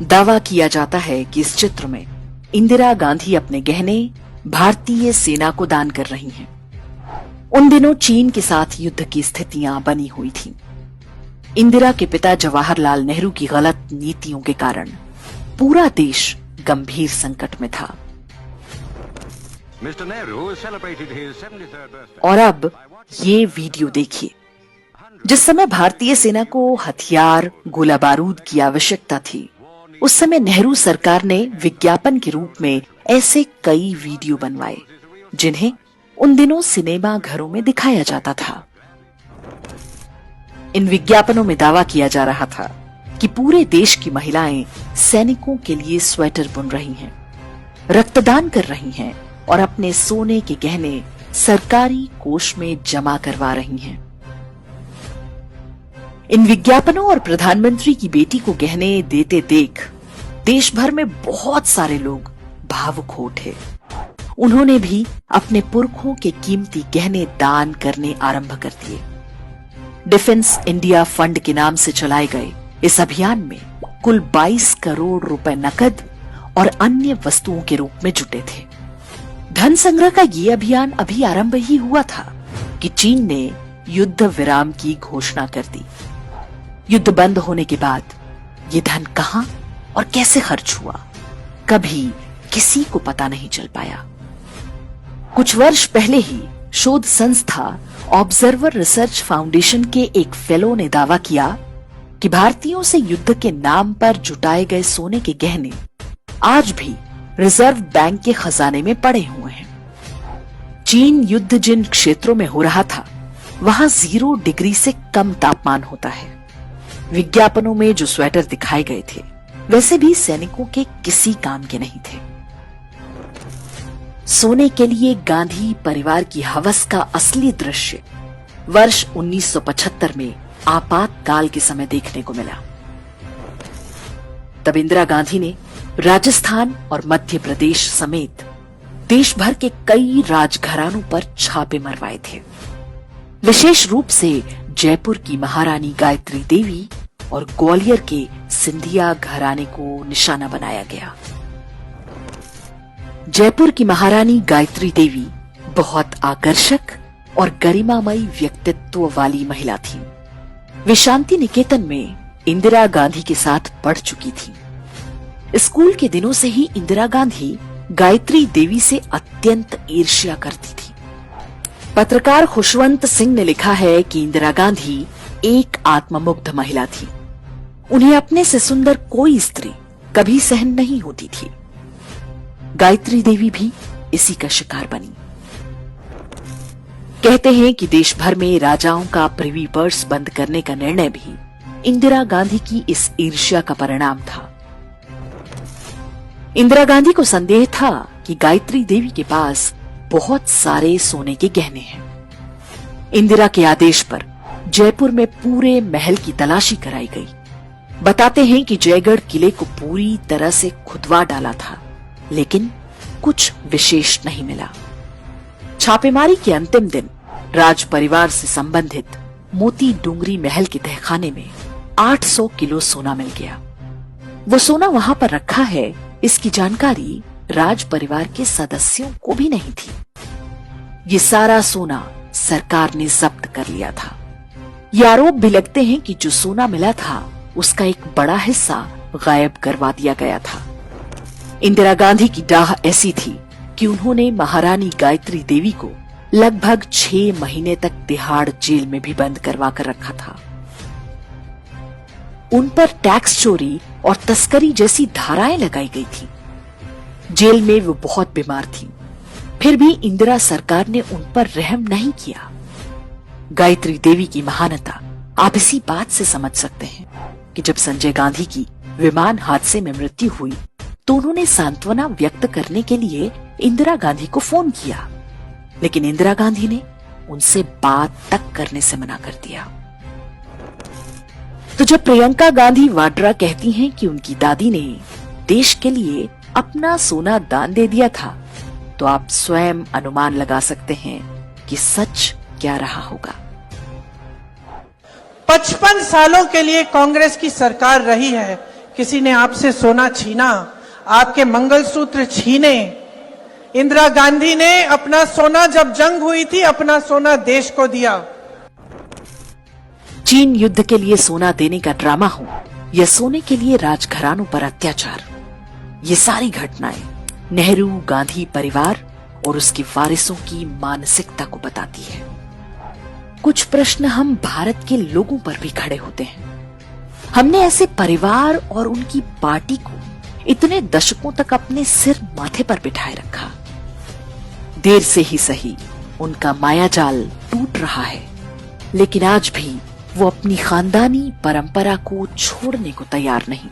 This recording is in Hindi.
दावा किया जाता है कि इस चित्र में इंदिरा गांधी अपने गहने भारतीय सेना को दान कर रही हैं। उन दिनों चीन के साथ युद्ध की स्थितियां बनी हुई थीं। इंदिरा के पिता जवाहरलाल नेहरू की गलत नीतियों के कारण पूरा देश गंभीर संकट में था। और अब ये वीडियो देखिए। जिस समय भारतीय सेना को हथियार, गोला बारूद की आवश्यकता थी, उस समय नेहरू सरकार ने विज्ञापन के रूप में ऐसे कई वीडियो बनवाए जिन्हें उन दिनों सिनेमा घरों में दिखाया जाता था। इन विज्ञापनों में दावा किया जा रहा था कि पूरे देश की महिलाएं सैनिकों के लिए स्वेटर बुन रही हैं, रक्तदान कर रही हैं और अपने सोने के गहने सरकारी कोष में जमा करवा रही हैं। इन विज्ञापनों और प्रधानमंत्री की बेटी को गहने देते देख देश भर में बहुत सारे लोग भावुक हो उठे। उन्होंने भी अपने पुरखों के कीमती गहने दान करने आरंभ कर दिए। डिफेंस इंडिया फंड के नाम से चलाए गए इस अभियान में कुल 22 करोड़ रुपए नकद और अन्य वस्तुओं के रूप में जुटे थे। धन संग्रह का ये अभियान अभी आरंभ ही हुआ था कि चीन ने युद्ध विराम की घोषणा कर दी। युद्ध बंद होने के बाद ये धन कहां और कैसे खर्च हुआ, कभी किसी को पता नहीं चल पाया। कुछ वर्ष पहले ही शोध संस्था ऑब्जर्वर रिसर्च फाउंडेशन के एक फेलो ने दावा किया कि भारतीयों से युद्ध के नाम पर जुटाए गए सोने के गहने आज भी रिजर्व बैंक के खजाने में पड़े हुए हैं। चीन युद्ध जिन क्षेत्रों में हो रहा था, वहां 0 डिग्री से कम तापमान होता है। विज्ञापनों में जो स्वेटर दिखाए गए थे, वैसे भी सैनिकों के किसी काम के नहीं थे। सोने के लिए गांधी परिवार की हवस का असली दृश्य वर्ष 1975 में आपातकाल के समय देखने को मिला। तब इंदिरा गांधी ने राजस्थान और मध्य प्रदेश समेत देश भर के कई राजघरानों पर छापे मरवाए थे। विशेष रूप से जयपुर की महारानी गायत्री देवी और ग्वालियर के सिंधिया घराने को निशाना बनाया गया। जयपुर की महारानी गायत्री देवी बहुत आकर्षक और गरिमामयी व्यक्तित्व वाली महिला थी। वे शांति निकेतन में इंदिरा गांधी के साथ पढ़ चुकी थी। स्कूल के दिनों से ही इंदिरा गांधी गायत्री देवी से अत्यंत ईर्ष्या करती थी। पत्रकार खुशवंत सिंह ने लिखा है कि इंदिरा गांधी एक आत्ममुग्ध महिला थी। उन्हें अपने से सुंदर कोई स्त्री कभी सहन नहीं होती थी। गायत्री देवी भी इसी का शिकार बनी। कहते हैं कि देश भर में राजाओं का प्रिवी पर्स बंद करने का निर्णय भी इंदिरा गांधी की इस ईर्ष्या का परिणाम था। इंदिरा गांधी को संदेह था कि गायत्री देवी के पास बहुत सारे सोने के गहने हैं। इंदिरा के आदेश पर जयपुर में पूरे महल की तलाशी कराई गई। बताते हैं कि जयगढ़ किले को पूरी तरह से खुदवा डाला था, लेकिन कुछ विशेष नहीं मिला। छापेमारी के अंतिम दिन राज परिवार से संबंधित मोती डूंगरी महल के तहखाने में 800 किलो सोना मिल गया। वो सोना वहां पर रखा है, इसकी जानकारी राज परिवार के सदस्यों को भी नहीं थी। ये सारा सोना सरकार ने जब्त कर लिया था। ये आरोप भी लगते हैं कि जो सोना मिला था, उसका एक बड़ा हिस्सा गायब करवा दिया गया था। इंदिरा गांधी की डाह ऐसी थी कि उन्होंने महारानी गायत्री देवी को लगभग 6 महीने तक तिहाड़ जेल में भी बंद करवा कर रखा था। उन पर टैक्स चोरी और तस्करी जैसी धाराएं लगाई गई थी। जेल में वो बहुत बीमार थी, फिर भी इंदिरा सरकार ने उन पर रहम नहीं किया। गायत्री देवी की महानता आप इसी बात से समझ सकते हैं कि जब संजय गांधी की विमान हादसे में मृत्यु हुई, तो उन्होंने सांत्वना व्यक्त करने के लिए इंदिरा गांधी को फोन किया, लेकिन इंदिरा गांधी ने उनसे बात तक करने से मना कर दिया। तो जब प्रियंका गांधी वाड्रा कहती हैं कि उनकी दादी ने देश के लिए अपना सोना दान दे दिया था, तो आप स्वयं अनुमान लगा सकते हैं कि सच क्या रहा होगा। 55 सालों के लिए कांग्रेस की सरकार रही है। किसी ने आपसे सोना छीना, आपके मंगलसूत्र छीने। इंदिरा गांधी ने अपना सोना, जब जंग हुई थी, अपना सोना देश को दिया। चीन युद्ध के लिए सोना देने का ड्रामा हो या सोने के लिए राजघरानों पर अत्याचार, ये सारी घटनाएं नेहरू गांधी परिवार और उसके वारिसों की मानसिकता को बताती है। कुछ प्रश्न हम भारत के लोगों पर भी खड़े होते हैं। हमने ऐसे परिवार और उनकी पार्टी को इतने दशकों तक अपने सिर माथे पर बिठाए रखा। देर से ही सही उनका मायाजाल टूट रहा है, लेकिन आज भी वो अपनी खानदानी परंपरा को छोड़ने को तैयार नहीं।